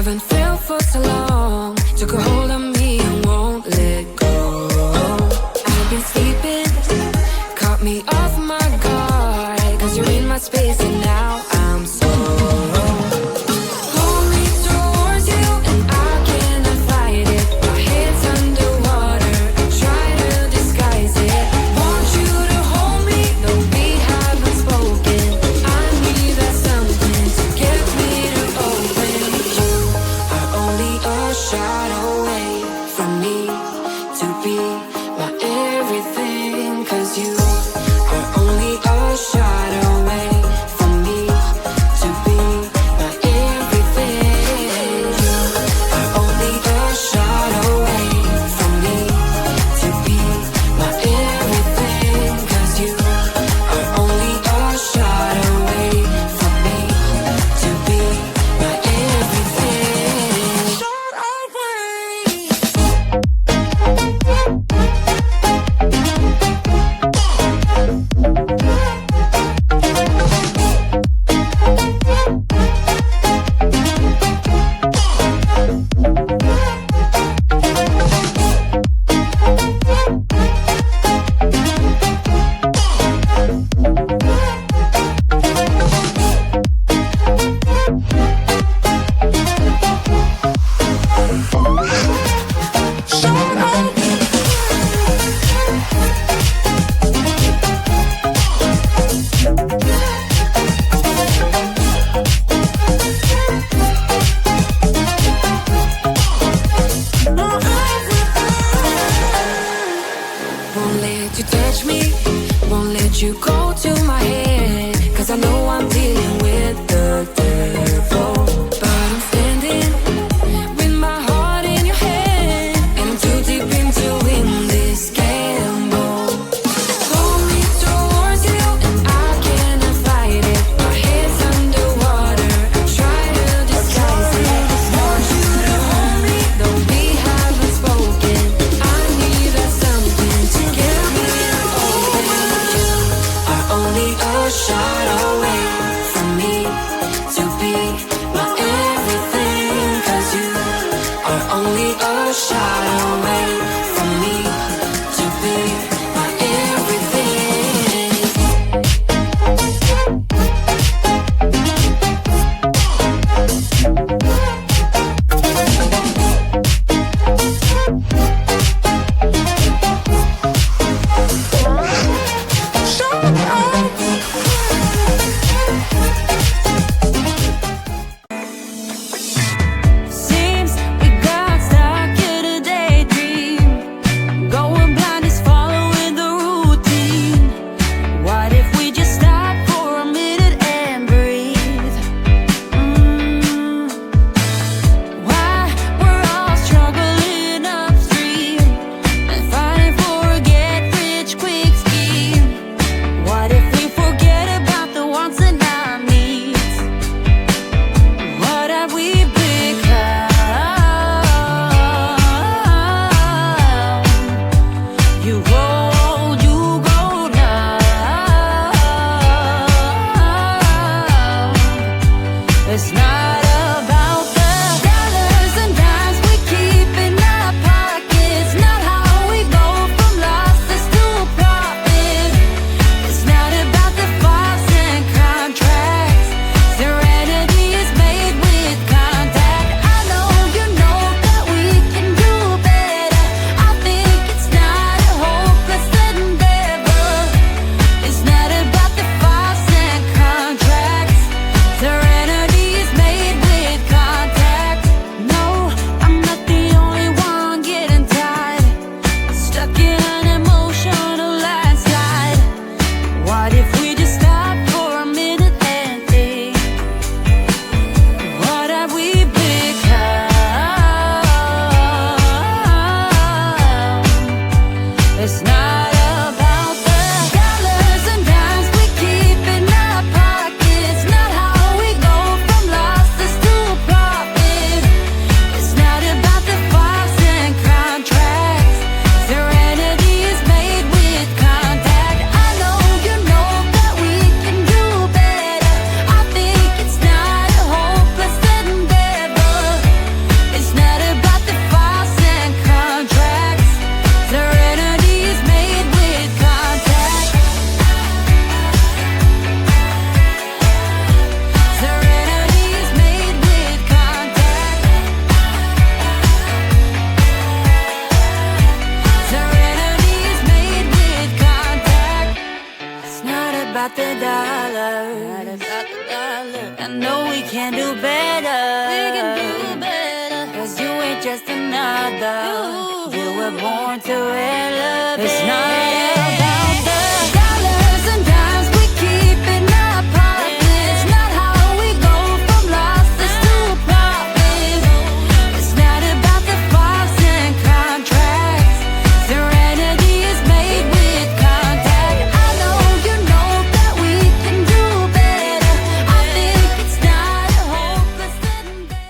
haven't felt for so long. Took a hold of me and won't let go. I've been sleeping, caught me off my guard. Cause you're in my space and now I'm so pull me towards you and I cannot fight it. My head's underwater, I try to disguise it. Want you to hold me, though we haven't spoken. I need that something to get me to open. You are only a shot away from me to be my everything. Cause you are only a shot away from me to be my everything. You are only a shot away from me to be my everything. Cause you are only a shot away from me to be my everything. Shot won't let you touch me, won't let you go to my head. Cause I know I'm dealing with the devil. But I'm standing with my heart in your hand, and I'm too deep into in this gamble. Pull me towards you and I cannot fight it. My head's underwater, I try to disguise it. Want you to hold me, though we haven't spoken. I need that something to get me open. You are only a shot away from me to be my everything. Cause you are only a shot away from me to be my everything. Seems we got stuck in a daydream. other. You were born to elevate. It's not about the dollars and dimes we keep in our pockets. Not how we go from losses to profit. It's not about the files and contracts. Serenity is made with contact. I know you know that we can do better. I think it's not a hopeless getting better.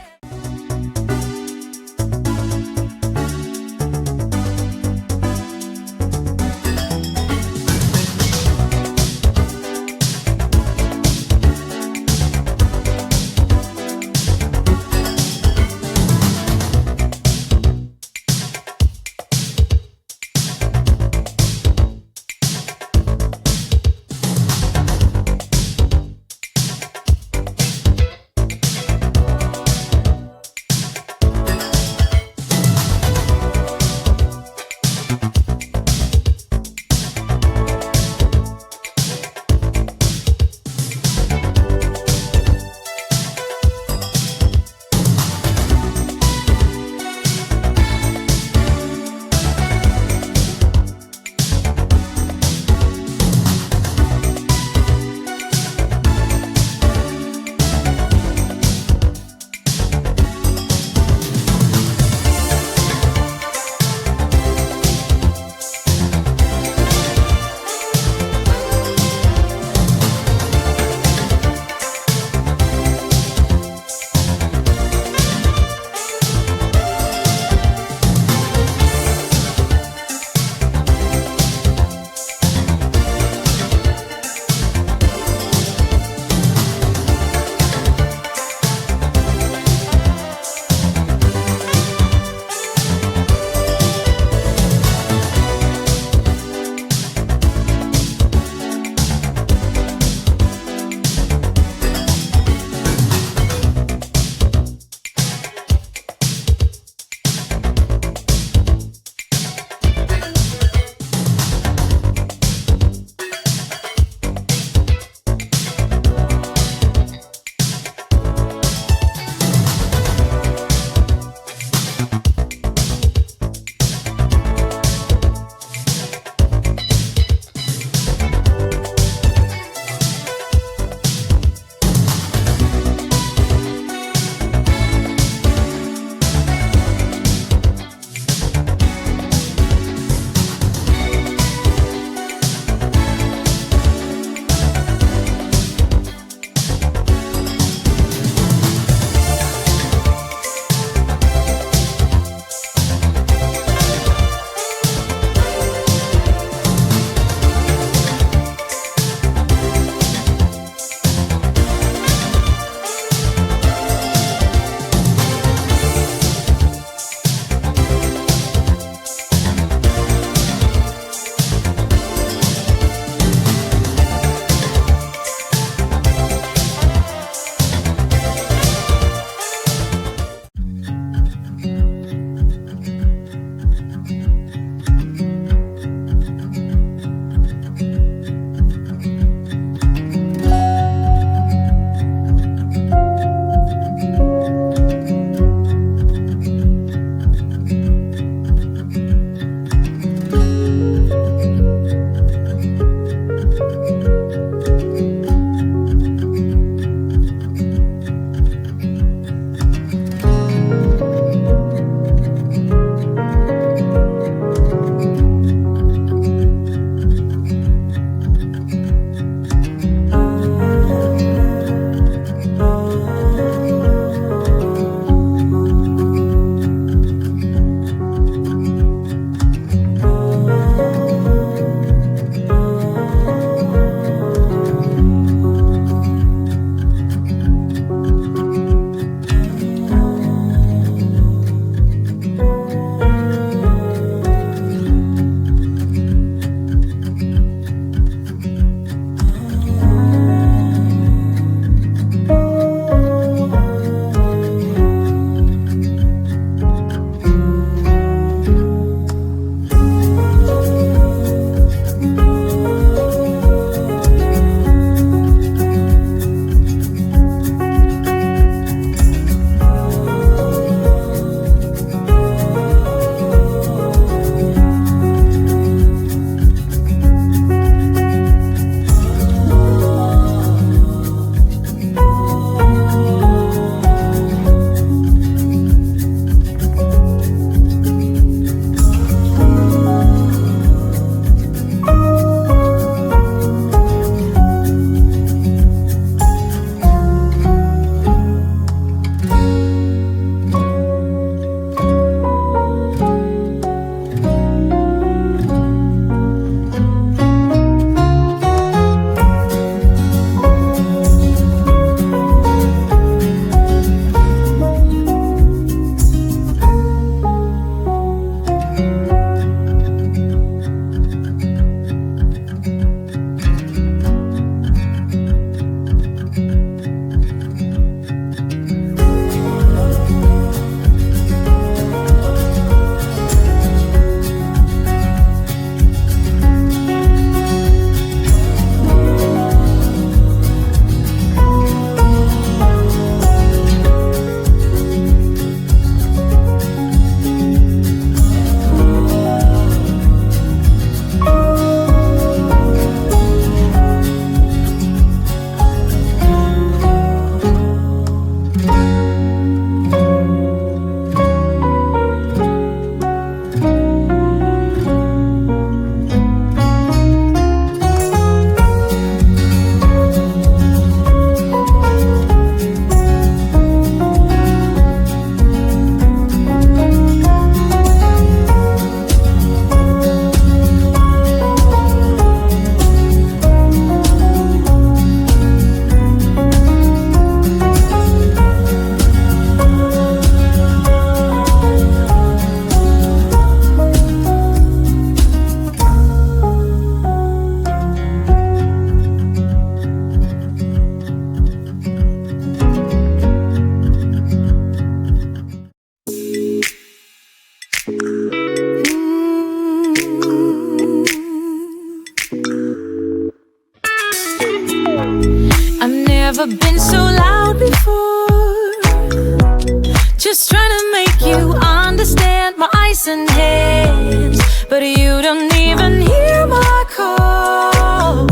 Just trying to make you understand my ice and hands, but you don't even hear my call.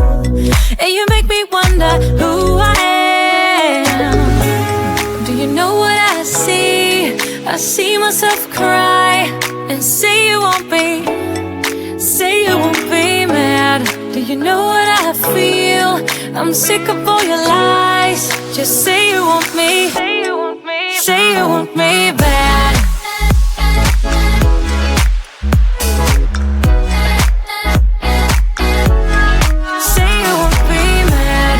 And you make me wonder who I am. Do you know what I see? I see myself cry and say you won't be, say you won't be mad. Do you know what I feel? I'm sick of all your lies. Just say you want me, say you want me, say you want me bad. Say you won't be mad.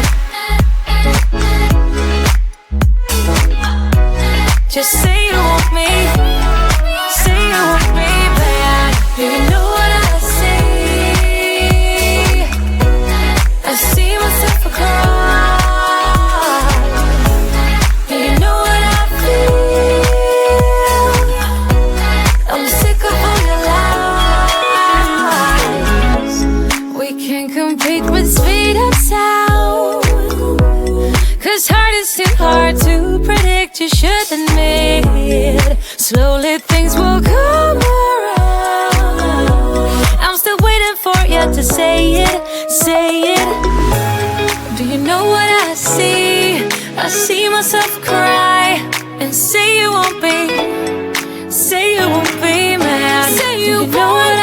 Just say you want me, say you want me bad. Do you know what I see? I see myself cry. Do you know what I feel? I'm sick of all your lies. We can't compete with speed and sound, 'cause heart is too hard to predict. You should admit, slowly things will come around. I'm still waiting for you to say it, say it. Do you know what I see? I see myself cry and say you won't be, say you won't be mad. Say you know what